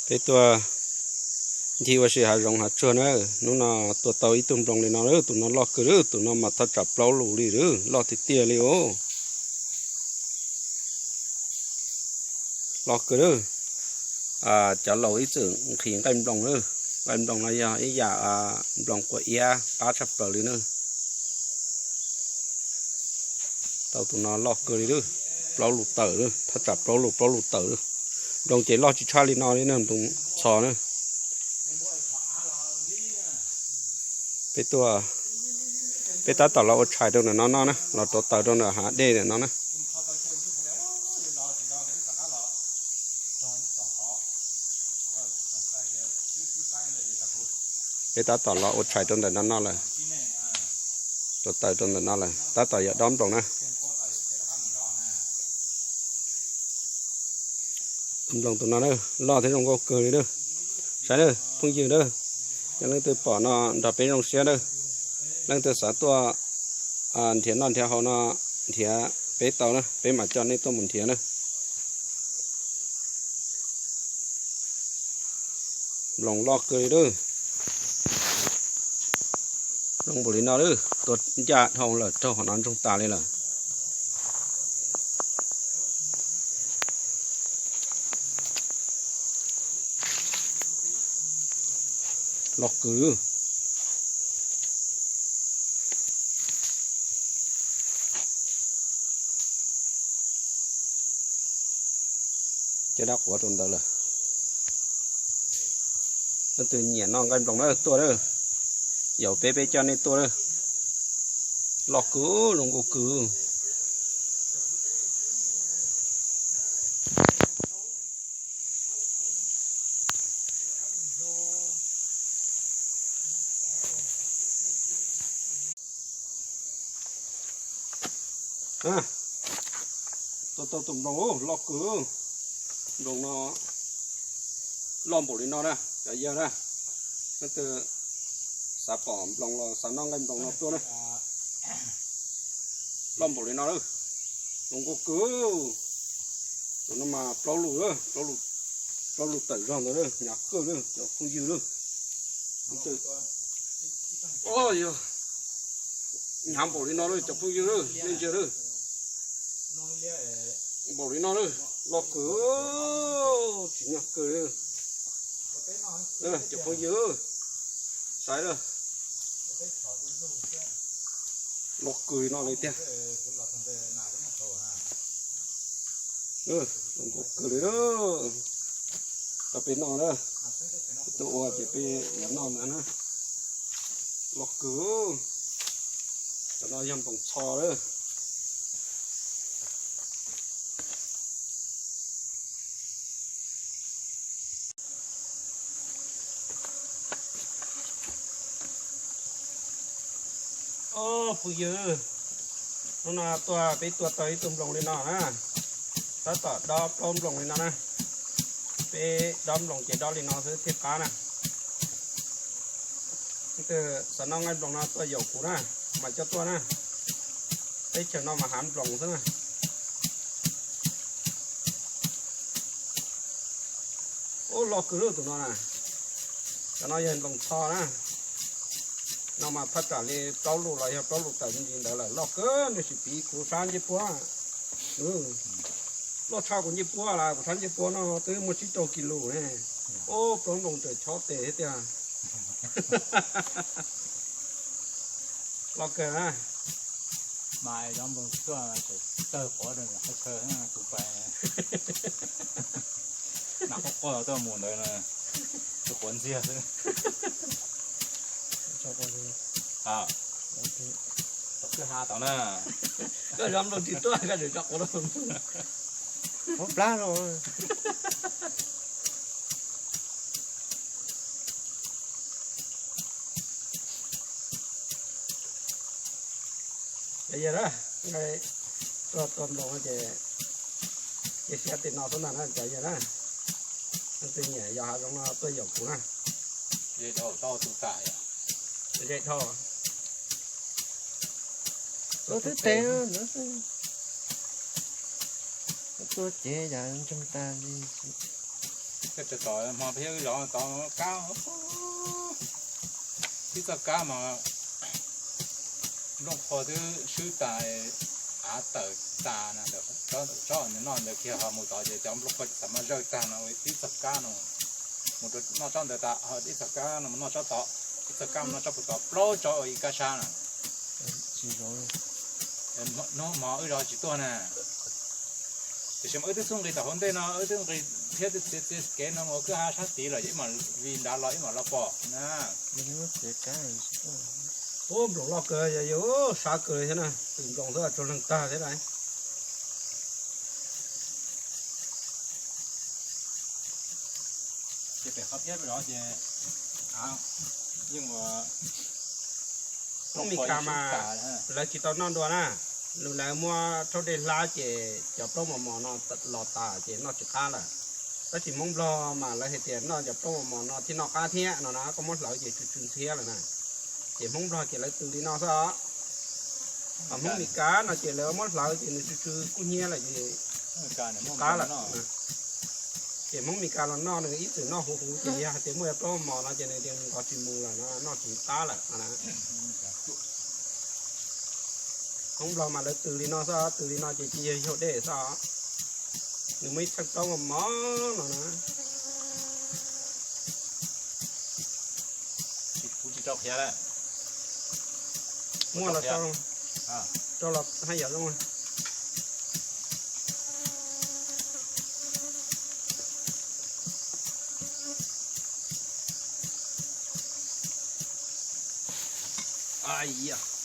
cái tua chỉว่าสิหารงหาชวนนู้นตัวเตาอีตุ่มรงเลยนะตัวนั้นลอกกระตัวนั้นมาทัดจับเปล่าหลูเลยลอกที่เตี้ยเลยโอลอกกระจะหล่ออีจึงเขียงกันรงเลยกันรงอะไรอย่างอีอย่างรงกว่าเอียปลาจับเปล่าเลยเนอะเตาตัวนั้นลอกกระเลยเปล่าหลูเต๋อทัดจับเปล่าหลูเต๋อดงเจลอกชิชาลีนอนี่เนอะตรงซอเนอะไปตัวไปตาต่อเราอดชายตรงนั้นน้องนะเราตัวเต่าตรงนั้นหาเด้เนี่ยน้องนะไปตาต่อเราอดชายตรงนั้นน้องเลยตัวเต่าตรงนั้นน้องเลยตาต่ออย่าด้อมตรงนะลงตรงนั้นเลยรอที่ตรงก็เกิดเลยเด้อใช่เด้อพุ่งยืนเด้อยังเรื่องตัวปอเนาะดับเป็นลงเสียเด้อเรื่องตัวสาตัวเถียนนอนเถียเขาเนาะเถียไปเต่านะไปหมาจอนในตัวหมุนเถียนะลงลอกเกยเด้อลงบริณาเด้อตัวยาทองเลยเจ้าหัวนอนตรงตาเลยล่ะลอกกือจะดักหัวตรงนั้นเลยนั่นตัวเหนียนนอนกันตรงนั้นตัวเด้อเหย่าเป๊ะๆจานในตัวเด้อลอกกือลงกูกือตัวตุ่มลงโอ้ลอกกือลงเนาะล้อมบุหรี่เนาะนะจะเยอะนะนั่นคือสาปอมลงเราสาน้องกันลงเนาะตัวนะล้อมบุหรี่เนาะเลยลงกูกือตัวนั้นมาเปล่าหลุดเลยเปล่าหลุดเตะร่างเลยหนักเกินเลยจะพุ่งยืดเลยโอ้ยหามบุหรี่เนาะเลยจะพุ่งยืดเลยเล่นเจอเลยบุหรี่เนาะเลยลอกกือchỉ nhặt cười đây chụp phong dữ sai rồi lọc cười nó lấy tiền không có cười đó tập bên nó đó tụ chỉ bên nhắm nó nữa lọc cười cho nó dăm vòng sò đó phụ dư nóตัวไปตัวต่อยตุ่มลงเลยเนาะนะถ้าต่อดอปลอมลงเลยนะไปดอมลงเจดอเลยเนาะซื้อเทียบกันนะคือสนองไงลงนะตัวหยกกูนะมาเจ้าตัวนะไปเชิญน้องมาหามลงซะนะโอ้หลอกคือตัวนั้นนะแต่น้อยยันลงท่อนะnó mà phát triển lên tàu lụt lại tàu lụt tại những đó là lo cơ nó chỉ bị cú san như búa lo chao của như búa là của san như búa nó tới 1 kg này ô con đồng trời chó tệ hết à lo cơ à mai đó một cái tơ khó được là cơ ha tụi phải nặng có tơ muộn đấy là tụi quấn ria thế à cái hà tao nè cái rắm đâu thì tôi cái được chọc đâu hốt lá rồi bây giờ đó cái tôm đồ cái xe tiền nào tôm nào nó chạy giờ đó nó tiền nhẹ giờ trong nó tôi dọc của nó vậy đâu to tụi tại vậy thôi có thứ té nữa tôi chế ra trong ta đi cái chợ tỏi mà bây giờ nó tỏi caoที่จะก้ามาลงพอที่ชื่อตายเตอตานะเดี๋ยวเจ้าเนี่ยนอนเดี๋ยวเกี่ยวกับหมูต่อจะจำลูกก็สามารถเลิกตานะที่จะก้าเนาะหมูตัวนอกจากเดี๋ยวตาที่จะก้าเนาะมันนอกจากต่อที่จะก้านอกจากต่อปล้อจ่ออีกกระชานะchỉ có น้องหมอเราจีตัวน่ะแต่ฉันที่ส่งไปต่อคนเดียวเนาะที่ไปเที่ยวที่แกนเนาะคือหาชาติเลยยี่มันวินดาลอยยี่มันเราปอกนะ những nó sẽ cái ôm đồ lo cờ giờ yếu xa cờ thế này từng dòng rất là cho lăng ta thế này chỉ phải hấp dẫn đó chứ nhưng mà khôngมีกามาแล้วจิตตอนนอนด้วยนะแล้วมัวเท่าเดินลาเจจับต้องมอนอนหลอดตาเจนอนจิตตาล่ะแล้วจิมงรอมาแล้วเหตุนอนจับต้องมอนอนที่นอกอาเทียนอนนะก็มดเหล่าเจจุนเทียเลยนะเจมงรอเจแล้วตื่นที่นอนซะมงมีกาเนาะเจแล้วมดเหล่าเจนี่คือกุ้งเหี้ยอะไรเจกาล่ะเจมงมีกาเรานอนหนึ่งอีสื่อนอกหูเจยาเจเมื่อต้องมอนเจในเดือนก็จิมูล่ะนะนอกจิตาล่ะนะkhông lo mà lấy từ đi nó sao từ đi nó chỉ hiệu để sao nếu mấy thằng tao mà mó nó nè chỉ cho kia đấy mua là sao cho là 2 giờ luôn ai da